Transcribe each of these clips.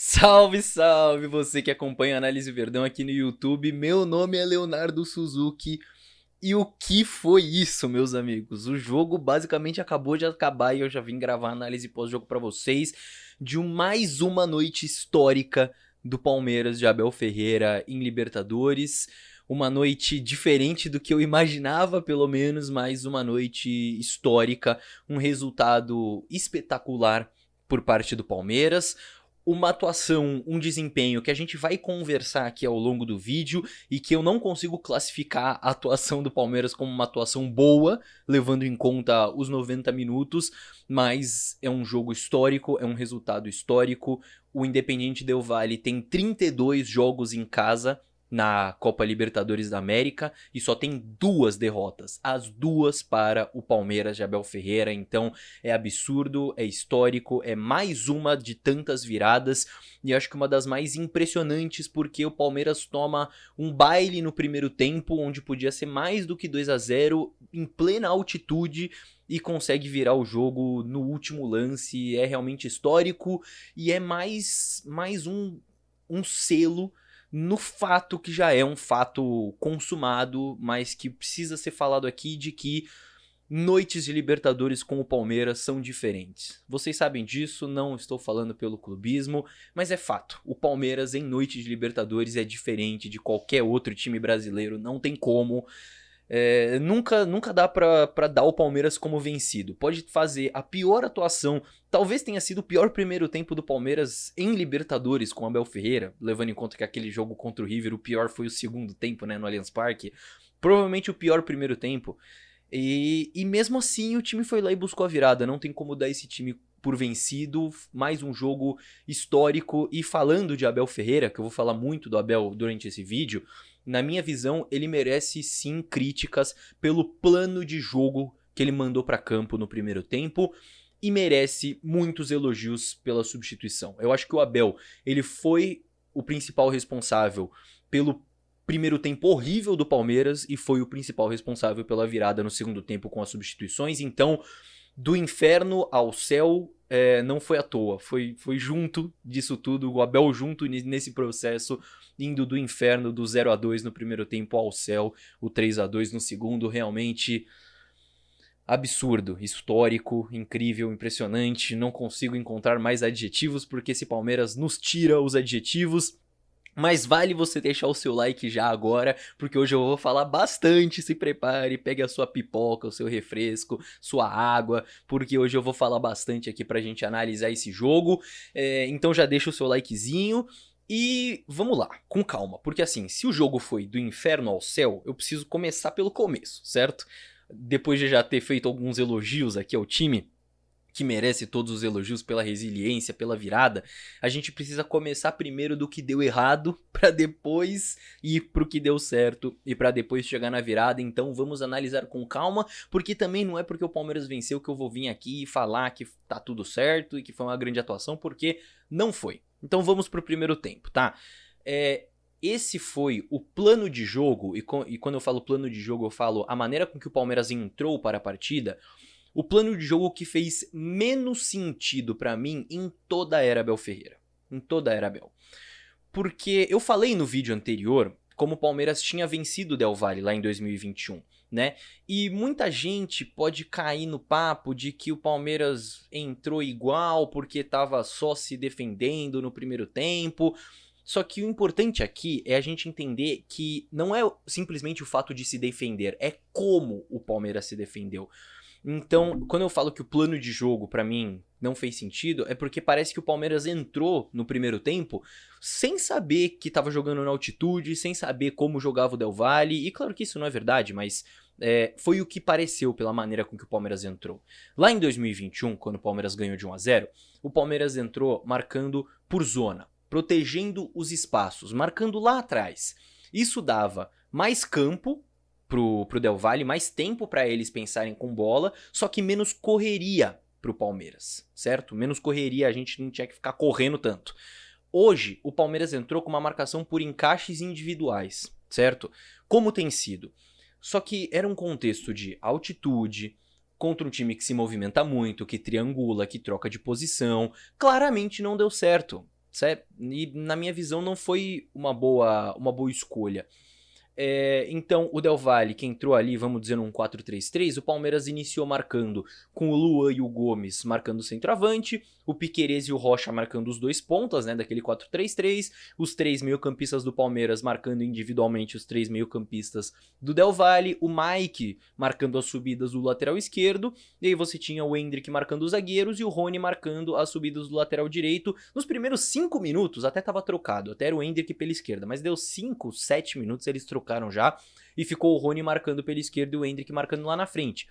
Salve, salve! Você que acompanha a Análise Verdão aqui no YouTube. Meu nome é Leonardo Suzuki. E o que foi isso, meus amigos? O jogo basicamente acabou de acabar e eu já vim gravar a análise pós-jogo pra vocês de mais uma noite histórica do Palmeiras de Abel Ferreira em Libertadores. Uma noite diferente do que eu imaginava, pelo menos, mas uma noite histórica, um resultado espetacular por parte do Palmeiras. Uma atuação, um desempenho que a gente vai conversar aqui ao longo do vídeo e que eu não consigo classificar a atuação do Palmeiras como uma atuação boa, levando em conta os 90 minutos, mas é um jogo histórico, é um resultado histórico. O Independiente Del Valle tem 32 jogos em casa na Copa Libertadores da América e só tem 2 derrotas, as duas para o Palmeiras de Abel Ferreira. Então é absurdo, é histórico, é mais uma de tantas viradas e acho que uma das mais impressionantes, porque o Palmeiras toma um baile no primeiro tempo, onde podia ser mais do que 2-0 em plena altitude, e consegue virar o jogo no último lance. É realmente histórico e é mais um selo no fato que já é um fato consumado, mas que precisa ser falado aqui, de que noites de Libertadores com o Palmeiras são diferentes. Vocês sabem disso, não estou falando pelo clubismo, mas é fato. O Palmeiras em noites de Libertadores é diferente de qualquer outro time brasileiro, não tem como. Nunca dá pra dar o Palmeiras como vencido. Pode fazer a pior atuação, talvez tenha sido o pior primeiro tempo do Palmeiras em Libertadores com o Abel Ferreira, levando em conta que aquele jogo contra o River, o pior foi o segundo tempo, né, no Allianz Parque. Provavelmente o pior primeiro tempo. E mesmo assim o time foi lá e buscou a virada. Não tem como dar esse time por vencido. Mais um jogo histórico. E falando de Abel Ferreira, que eu vou falar muito do Abel durante esse vídeo, na minha visão ele merece sim críticas pelo plano de jogo que ele mandou para campo no primeiro tempo, e merece muitos elogios pela substituição. Eu acho que o Abel, ele foi o principal responsável pelo primeiro tempo horrível do Palmeiras e foi o principal responsável pela virada no segundo tempo com as substituições. Então, do inferno ao céu, não foi à toa, foi junto disso tudo, o Abel junto nesse processo, indo do inferno, do 0-2 no primeiro tempo ao céu, o 3-2 no segundo. Realmente absurdo, histórico, incrível, impressionante. Não consigo encontrar mais adjetivos, porque esse Palmeiras nos tira os adjetivos. Mas vale você deixar o seu like já agora, porque hoje eu vou falar bastante. Se prepare, pegue a sua pipoca, o seu refresco, sua água, porque hoje eu vou falar bastante aqui pra gente analisar esse jogo. Então já deixa o seu likezinho e vamos lá, com calma, porque assim, se o jogo foi do inferno ao céu, eu preciso começar pelo começo, certo? Depois de já ter feito alguns elogios aqui ao time, que merece todos os elogios pela resiliência, pela virada, a gente precisa começar primeiro do que deu errado, pra depois ir pro que deu certo e pra depois chegar na virada. Então vamos analisar com calma, porque também não é porque o Palmeiras venceu que eu vou vir aqui e falar que tá tudo certo e que foi uma grande atuação, porque não foi. Então vamos pro primeiro tempo, tá? Esse foi o plano de jogo, e quando eu falo plano de jogo eu falo a maneira com que o Palmeiras entrou para a partida. O plano de jogo que fez menos sentido pra mim em toda a era Abel Ferreira. Em toda a era Abel. Porque eu falei no vídeo anterior como o Palmeiras tinha vencido o Del Valle lá em 2021, né? E muita gente pode cair no papo de que o Palmeiras entrou igual porque tava só se defendendo no primeiro tempo. Só que o importante aqui é a gente entender que não é simplesmente o fato de se defender, é como o Palmeiras se defendeu. Então, quando eu falo que o plano de jogo pra mim não fez sentido, é porque parece que o Palmeiras entrou no primeiro tempo sem saber que tava jogando na altitude, sem saber como jogava o Del Valle, e claro que isso não é verdade, mas foi o que pareceu pela maneira com que o Palmeiras entrou. Lá em 2021, quando o Palmeiras ganhou de 1-0, o Palmeiras entrou marcando por zona, protegendo os espaços, marcando lá atrás. Isso dava mais campo pro Del Valle, mais tempo para eles pensarem com bola, só que menos correria pro Palmeiras, certo? Menos correria, a gente não tinha que ficar correndo tanto. Hoje, o Palmeiras entrou com uma marcação por encaixes individuais, certo? Como tem sido. Só que era um contexto de altitude, contra um time que se movimenta muito, que triangula, que troca de posição. Claramente não deu certo. certo? E na minha visão não foi uma boa escolha. Então, o Del Valle, que entrou ali, vamos dizer, num 4-3-3, o Palmeiras iniciou marcando com o Luan e o Gomes marcando o centroavante, o Piquerez e o Rocha marcando os dois pontas, né, daquele 4-3-3, os três meio-campistas do Palmeiras marcando individualmente os três meio-campistas do Del Valle, o Mike marcando as subidas do lateral esquerdo, e aí você tinha o Endrick marcando os zagueiros e o Rony marcando as subidas do lateral direito. Nos primeiros 5 minutos até tava trocado, até era o Endrick pela esquerda, mas deu 5, 7 minutos eles trocaram já, e ficou o Rony marcando pela esquerda e o Endrick marcando lá na frente.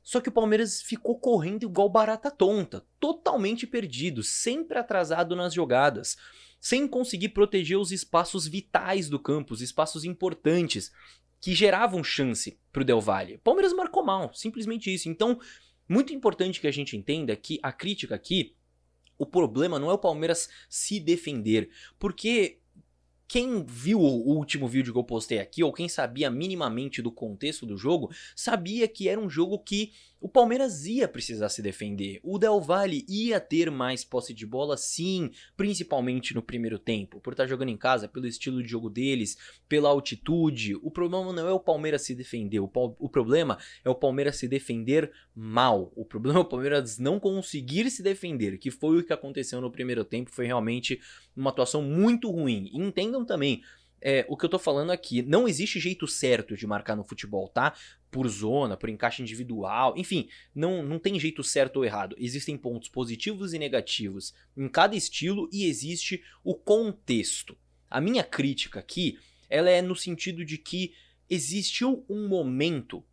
Só que o Palmeiras ficou correndo igual barata tonta, totalmente perdido, sempre atrasado nas jogadas, sem conseguir proteger os espaços vitais do campo, os espaços importantes, que geravam chance pro Del Valle. O Palmeiras marcou mal, simplesmente isso. Então, muito importante que a gente entenda que a crítica aqui, o problema não é o Palmeiras se defender, porque quem viu o último vídeo que eu postei aqui, ou quem sabia minimamente do contexto do jogo, sabia que era um jogo que o Palmeiras ia precisar se defender. O Del Valle ia ter mais posse de bola, sim, principalmente no primeiro tempo, por estar jogando em casa, pelo estilo de jogo deles, pela altitude. O problema não é o Palmeiras se defender, o problema é o Palmeiras se defender mal. O problema é o Palmeiras não conseguir se defender, que foi o que aconteceu no primeiro tempo, foi realmente uma atuação muito ruim. E entendam também, o que eu tô falando aqui, não existe jeito certo de marcar no futebol, tá? Por zona, por encaixe individual, enfim, não tem jeito certo ou errado. Existem pontos positivos e negativos em cada estilo e existe o contexto. A minha crítica aqui, ela é no sentido de que existiu um momento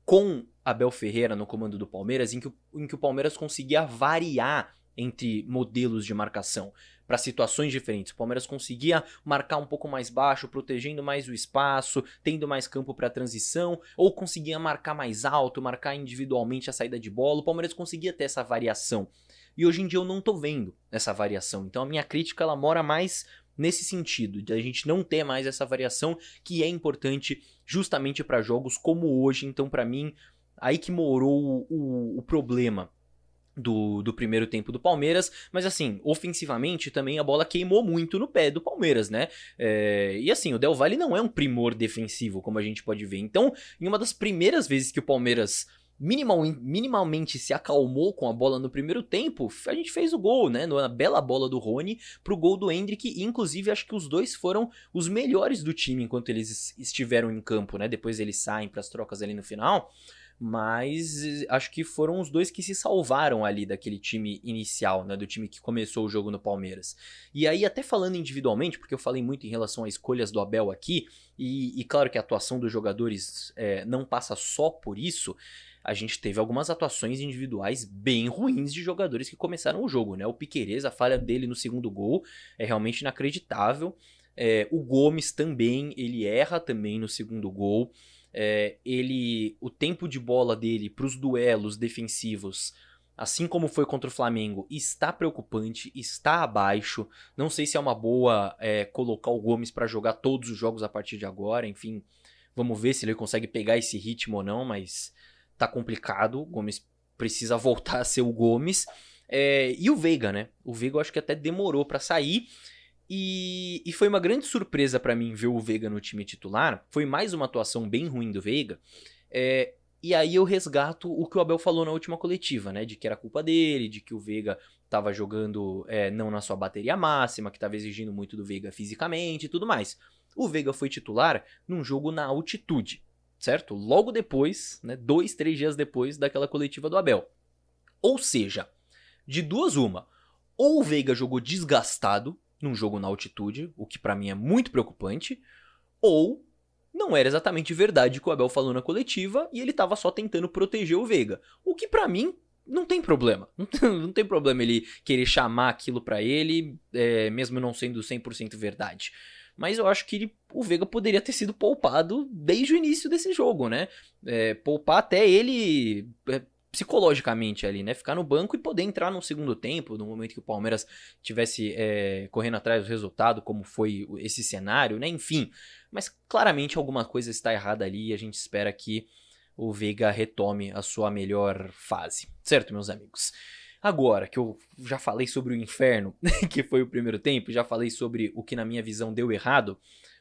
com Abel Ferreira no comando do Palmeiras em que o Palmeiras conseguia variar entre modelos de marcação para situações diferentes. O Palmeiras conseguia marcar um pouco mais baixo, protegendo mais o espaço, tendo mais campo para transição, ou conseguia marcar mais alto, marcar individualmente a saída de bola. O Palmeiras conseguia ter essa variação. E hoje em dia eu não tô vendo essa variação. Então a minha crítica ela mora mais nesse sentido, de a gente não ter mais essa variação que é importante justamente para jogos como hoje. Então para mim, aí que morou o problema do primeiro tempo do Palmeiras, mas assim, ofensivamente também a bola queimou muito no pé do Palmeiras, né? E assim, o Del Valle não é um primor defensivo, como a gente pode ver. Então, em uma das primeiras vezes que o Palmeiras minimamente se acalmou com a bola no primeiro tempo, a gente fez o gol, né? Na bela bola do Rony pro gol do Endrick, e inclusive acho que os dois foram os melhores do time enquanto eles estiveram em campo, né? Depois eles saem para as trocas ali no final. Mas acho que foram os dois que se salvaram ali daquele time inicial, né, do time que começou o jogo no Palmeiras. E aí, até falando individualmente, porque eu falei muito em relação a escolhas do Abel aqui, e claro que a atuação dos jogadores não passa só por isso, a gente teve algumas atuações individuais bem ruins de jogadores que começaram o jogo, né? O Piquerez, a falha dele no segundo gol é realmente inacreditável. O Gomes também, ele erra também no segundo gol. O tempo de bola dele para os duelos defensivos, assim como foi contra o Flamengo, está preocupante, está abaixo. Não sei se é uma boa colocar o Gomes para jogar todos os jogos a partir de agora. Enfim, vamos ver se ele consegue pegar esse ritmo ou não, mas tá complicado. O Gomes precisa voltar a ser o Gomes. E o Veiga, né? O Veiga eu acho que até demorou para sair. E foi uma grande surpresa pra mim ver o Veiga no time titular. Foi mais uma atuação bem ruim do Veiga. E aí eu resgato o que o Abel falou na última coletiva, né? De que era culpa dele, de que o Veiga tava jogando não na sua bateria máxima, que tava exigindo muito do Veiga fisicamente e tudo mais. O Veiga foi titular num jogo na altitude, certo? Logo depois, né? 2, 3 dias depois daquela coletiva do Abel. Ou seja, de duas uma, ou o Veiga jogou desgastado num jogo na altitude, o que pra mim é muito preocupante, ou não era exatamente verdade o que o Abel falou na coletiva e ele tava só tentando proteger o Veiga, o que pra mim não tem problema, não tem problema ele querer chamar aquilo pra ele, mesmo não sendo 100% verdade. Mas eu acho que o Veiga poderia ter sido poupado desde o início desse jogo, né? Poupar até ele psicologicamente ali, né? Ficar no banco e poder entrar no segundo tempo, no momento que o Palmeiras tivesse correndo atrás do resultado, como foi esse cenário, né? Enfim, mas claramente alguma coisa está errada ali e a gente espera que o Veiga retome a sua melhor fase, certo, meus amigos? Agora que eu já falei sobre o inferno, que foi o primeiro tempo, já falei sobre o que na minha visão deu errado,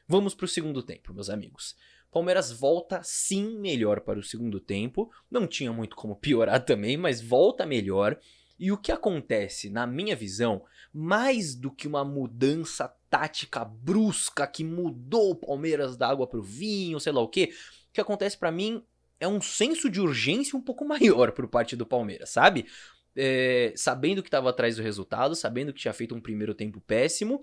vamos pro segundo tempo, meus amigos. Palmeiras volta sim melhor para o segundo tempo, não tinha muito como piorar também, mas volta melhor. E o que acontece, na minha visão, mais do que uma mudança tática brusca que mudou o Palmeiras da água pro vinho, sei lá o que acontece pra mim é um senso de urgência um pouco maior por parte do Palmeiras, sabe? Sabendo que estava atrás do resultado, sabendo que tinha feito um primeiro tempo péssimo,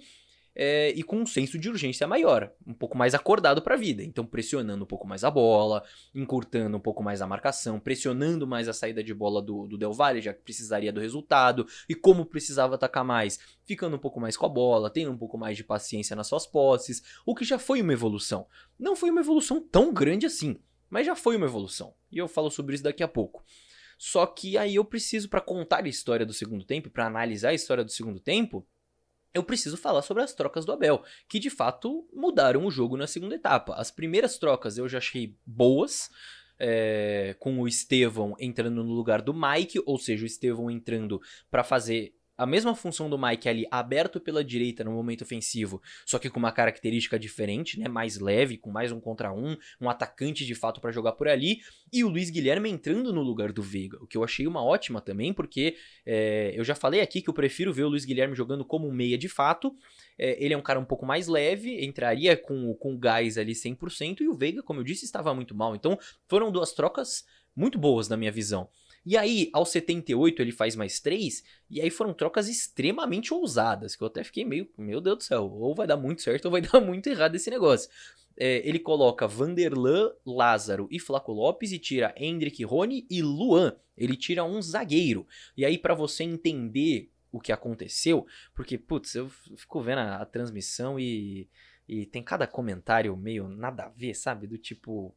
e com um senso de urgência maior, um pouco mais acordado para a vida. Então pressionando um pouco mais a bola, encurtando um pouco mais a marcação, pressionando mais a saída de bola do Del Valle, já que precisaria do resultado, e como precisava atacar mais, ficando um pouco mais com a bola, tendo um pouco mais de paciência nas suas posses, o que já foi uma evolução. Não foi uma evolução tão grande assim, mas já foi uma evolução, e eu falo sobre isso daqui a pouco. Só que aí eu preciso, para contar a história do segundo tempo, para analisar a história do segundo tempo, eu preciso falar sobre as trocas do Abel, que de fato mudaram o jogo na segunda etapa. As primeiras trocas eu já achei boas, com o Estevão entrando no lugar do Mike, ou seja, o Estevão entrando para fazer a mesma função do Mike ali, aberto pela direita no momento ofensivo, só que com uma característica diferente, né? Mais leve, com mais um contra um atacante de fato para jogar por ali, e o Luiz Guilherme entrando no lugar do Veiga, o que eu achei uma ótima também, porque eu já falei aqui que eu prefiro ver o Luiz Guilherme jogando como um meia de fato. Ele é um cara um pouco mais leve, entraria com o gás ali 100%, e o Veiga, como eu disse, estava muito mal. Então foram duas trocas muito boas na minha visão. E aí, aos 78, ele faz mais 3, e aí foram trocas extremamente ousadas, que eu até fiquei meio, meu Deus do céu, ou vai dar muito certo ou vai dar muito errado esse negócio. Ele coloca Vanderlan, Lázaro e Flaco Lopes e tira Hendrick, Rony e Luan. Ele tira um zagueiro. E aí, pra você entender o que aconteceu, porque, putz, eu fico vendo a transmissão e tem cada comentário meio nada a ver, sabe? Do tipo...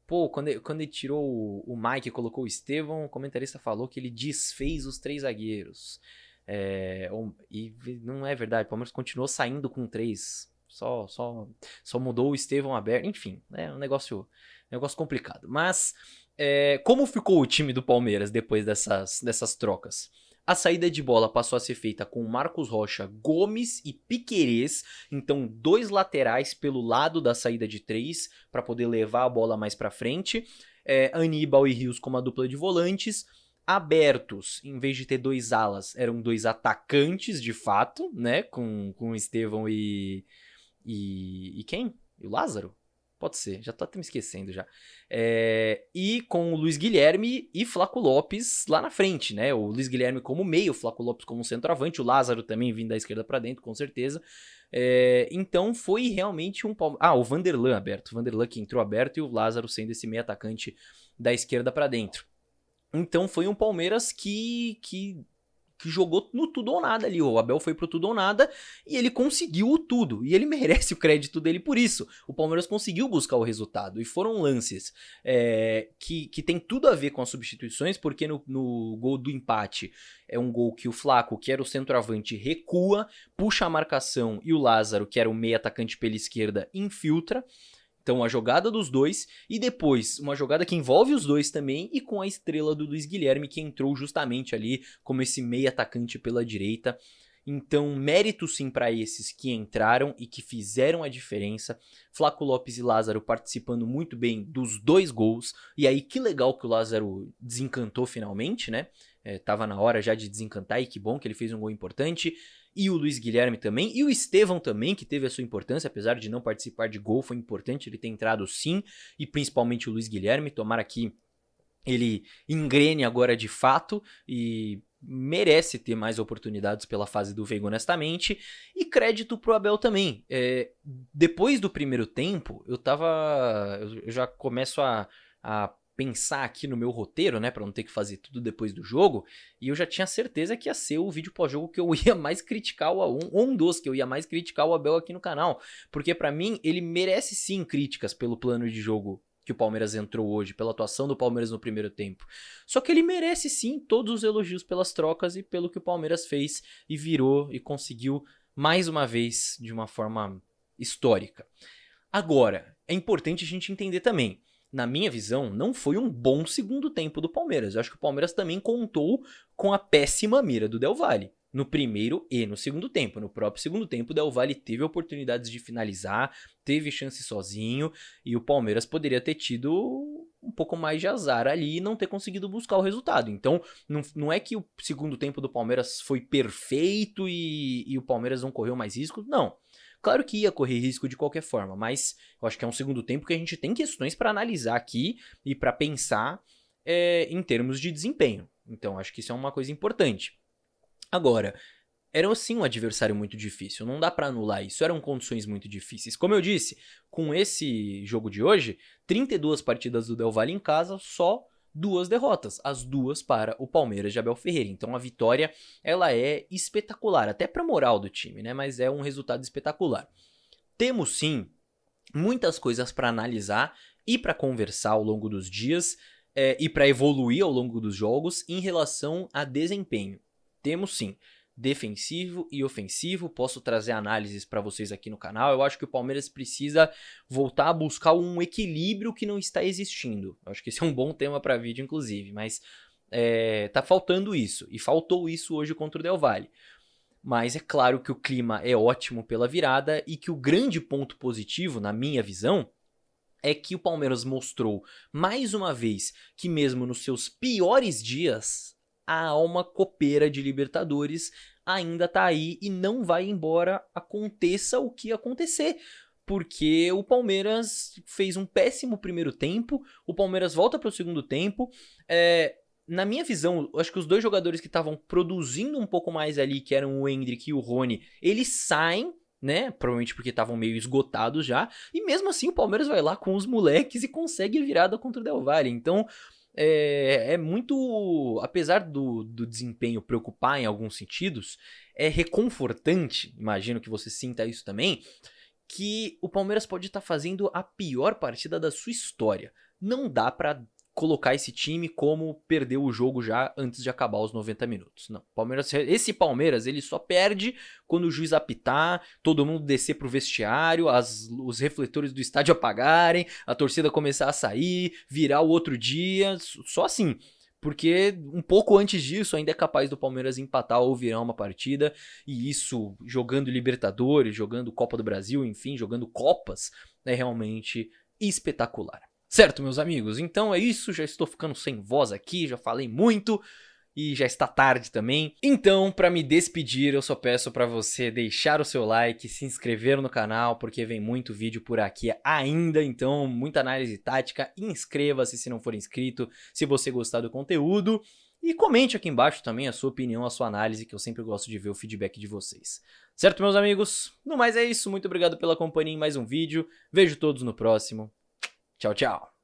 Pô, quando ele tirou o Mike e colocou o Estevão, o comentarista falou que ele desfez os 3 zagueiros. E não é verdade, o Palmeiras continuou saindo com 3. Só mudou o Estevão aberto. Enfim, é um negócio complicado. Mas como ficou o time do Palmeiras depois dessas trocas? A saída de bola passou a ser feita com Marcos Rocha, Gomes e Piquerez. Então, 2 laterais pelo lado da saída de 3 para poder levar a bola mais para frente. Aníbal e Rios como a dupla de volantes. Abertos, em vez de ter 2 alas, eram 2 atacantes de fato, né? Com o Estevão e quem? E o Lázaro? Pode ser, já tô até me esquecendo já. E com o Luiz Guilherme e Flaco Lopes lá na frente, né? O Luiz Guilherme como meio, o Flaco Lopes como centroavante, o Lázaro também vindo da esquerda para dentro, com certeza. Então foi realmente um... o Vanderlan aberto. O Vanderlan que entrou aberto e o Lázaro sendo esse meio atacante da esquerda para dentro. Então foi um Palmeiras que jogou no tudo ou nada ali. O Abel foi pro tudo ou nada e ele conseguiu o tudo. E ele merece o crédito dele por isso. O Palmeiras conseguiu buscar o resultado. E foram lances que tem tudo a ver com as substituições, porque no gol do empate é um gol que o Flaco, que era o centroavante, recua, puxa a marcação e o Lázaro, que era o meio atacante pela esquerda, infiltra. Então, a jogada dos dois, e depois uma jogada que envolve os dois também, e com a estrela do Luiz Guilherme, que entrou justamente ali como esse meio atacante pela direita. Então, mérito sim para esses que entraram e que fizeram a diferença. Flaco Lopes e Lázaro participando muito bem dos 2 gols. E aí, que legal que o Lázaro desencantou finalmente, né? Tava na hora já de desencantar, e que bom que ele fez um gol importante. E o Luiz Guilherme também, e o Estevão também, que teve a sua importância, apesar de não participar de gol, foi importante ele ter entrado sim, e principalmente o Luiz Guilherme, tomara que ele engrene agora de fato, e merece ter mais oportunidades pela fase do Veiga, honestamente, e crédito pro Abel também. Depois do primeiro tempo, eu já começo a pensar aqui no meu roteiro, né, para não ter que fazer tudo depois do jogo, e eu já tinha certeza que ia ser o vídeo pós-jogo que eu ia mais criticar um dos que eu ia mais criticar o Abel aqui no canal, porque para mim ele merece sim críticas pelo plano de jogo que o Palmeiras entrou hoje, pela atuação do Palmeiras no primeiro tempo. Só que ele merece sim todos os elogios pelas trocas e pelo que o Palmeiras fez e virou e conseguiu mais uma vez de uma forma histórica. Agora, é importante a gente entender também, na minha visão, não foi um bom segundo tempo do Palmeiras. Eu acho que o Palmeiras também contou com a péssima mira do Del Valle. No primeiro e no segundo tempo. No próprio segundo tempo, o Del Valle teve oportunidades de finalizar, teve chance sozinho, e o Palmeiras poderia ter tido um pouco mais de azar ali e não ter conseguido buscar o resultado. Então, não é que o segundo tempo do Palmeiras foi perfeito e o Palmeiras não correu mais risco, não. Claro que ia correr risco de qualquer forma, mas eu acho que é um segundo tempo que a gente tem questões para analisar aqui e para pensar em termos de desempenho. Então, acho que isso é uma coisa importante. Agora, era sim um adversário muito difícil, não dá pra anular isso, eram condições muito difíceis. Como eu disse, com esse jogo de hoje, 32 partidas do Del Valle em casa, só 2 derrotas, as 2 para o Palmeiras de Abel Ferreira. Então a vitória, ela é espetacular, até pra moral do time, né? Mas é um resultado espetacular. Temos sim muitas coisas pra analisar e pra conversar ao longo dos dias e pra evoluir ao longo dos jogos em relação a desempenho. Temos sim, defensivo e ofensivo, posso trazer análises para vocês aqui no canal. Eu acho que o Palmeiras precisa voltar a buscar um equilíbrio que não está existindo. Eu acho que esse é um bom tema para vídeo, inclusive, mas tá faltando isso, e faltou isso hoje contra o Del Valle. Mas é claro que o clima é ótimo pela virada e que o grande ponto positivo, na minha visão, é que o Palmeiras mostrou mais uma vez que mesmo nos seus piores dias, a alma copeira de Libertadores ainda tá aí e não vai embora, aconteça o que acontecer. Porque o Palmeiras fez um péssimo primeiro tempo, o Palmeiras volta para o segundo tempo. Na minha visão, eu acho que os dois jogadores que estavam produzindo um pouco mais ali, que eram o Endrick e o Rony, eles saem, né? Provavelmente porque estavam meio esgotados já. E mesmo assim o Palmeiras vai lá com os moleques e consegue a virada contra o Del Valle. Então é muito, apesar do desempenho preocupar em alguns sentidos, é reconfortante, imagino que você sinta isso também, que o Palmeiras pode estar fazendo a pior partida da sua história. Não dá pra colocar esse time como perdeu o jogo já antes de acabar os 90 minutos. Não, esse Palmeiras, ele só perde quando o juiz apitar, todo mundo descer pro vestiário, os refletores do estádio apagarem, a torcida começar a sair, virar o outro dia, só assim. Porque um pouco antes disso ainda é capaz do Palmeiras empatar ou virar uma partida, e isso jogando Libertadores, jogando Copa do Brasil, enfim, jogando Copas, é realmente espetacular. Certo, meus amigos? Então é isso, já estou ficando sem voz aqui, já falei muito e já está tarde também. Então, para me despedir, eu só peço para você deixar o seu like, se inscrever no canal, porque vem muito vídeo por aqui ainda, então muita análise tática. Inscreva-se se não for inscrito, se você gostar do conteúdo. E comente aqui embaixo também a sua opinião, a sua análise, que eu sempre gosto de ver o feedback de vocês. Certo, meus amigos? No mais é isso, muito obrigado pela companhia em mais um vídeo. Vejo todos no próximo. Tchau, tchau.